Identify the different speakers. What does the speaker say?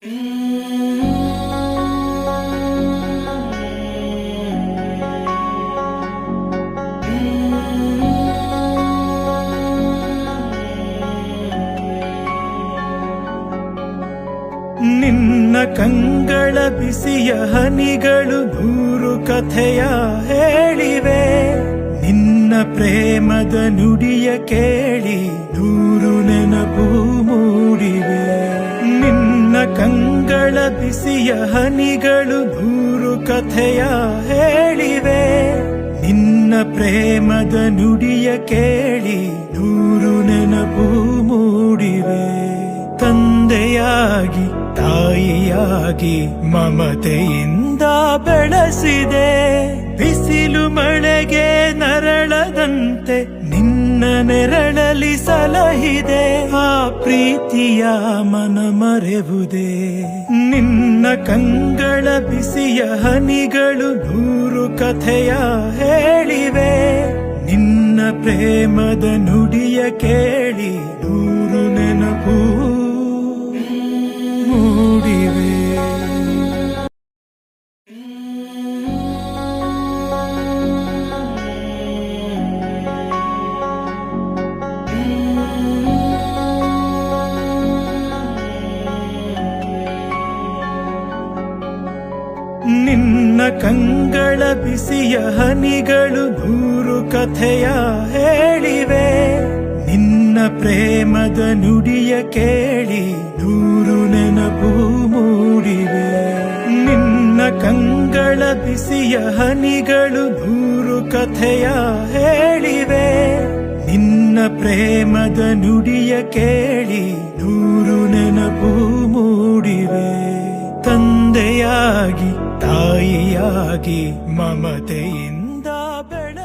Speaker 1: ನಿನ್ನ ಕಂಗಳ ಬಿಸಿಯ ಹನಿಗಳು ನೂರು ಕಥೆಯ ಹೇಳಿವೆ. ನಿನ್ನ ಪ್ರೇಮದ ನುಡಿಯ ಕೇಳಿ ನೂರು ನೆನಪು ಮೂಡಿವೆ. ನಿನ್ನ ಕಂಗಳ ಬಿಸಿಯ ಹನಿಗಳು ನೂರು ಕಥೆಯ ಹೇಳಿವೆ. ನಿನ್ನ ಪ್ರೇಮದ ನುಡಿಯ ಕೇಳಿ ನೂರು ನೆನಪು ಮೂಡಿವೆ. ತಂದೆಯಾಗಿ ತಾಯಿಯಾಗಿ ಮಮತೆಯಿಂದ ಬೆಳೆಸಿದೆ. ಬಿಸಿಲು ಮಳೆಗೆ ನರಳದಂತೆ ನಿನ್ನ ನೆರಳಲಿ ಸಲಹಿದೆ. ಆ ಪ್ರೀತಿಯ ಮನ ಮರೆವುದೇ. ನಿನ್ನ ಕಂಗಳ ಬಿಸಿಯ ಹನಿಗಳು ನೂರು ಕಥೆಯ ಹೇಳಿವೆ. ನಿನ್ನ ಪ್ರೇಮದ ನುಡಿಯ ಕೇಳಿ ನೂರು ನೆನಪು ಮೂಡಿವೆ. ನಿನ್ನ ಕಂಗಳ ಬಿಸಿಯ ಹನಿಗಳು ನೂರು ಕಥೆಯ ಹೇಳಿವೆ. ನಿನ್ನ ಪ್ರೇಮದ ನುಡಿಯ ಕೇಳಿ ನೂರು ನೆನಪು ಮೂಡಿವೆ. ನಿನ್ನ ಕಂಗಳ ಬಿಸಿಯ ಹನಿಗಳು ನೂರು ಕಥೆಯ ಹೇಳಿವೆ. ನಿನ್ನ ಪ್ರೇಮದ ನುಡಿಯ ಕೇಳಿ ನೂರು ನೆನಪು ಮೂಡಿವೆ. ತಂದೆಯಾಗಿ ತಾಯಿಯಾಗಿ ಮಮತೆಯಿಂದ ಬೆಳೆ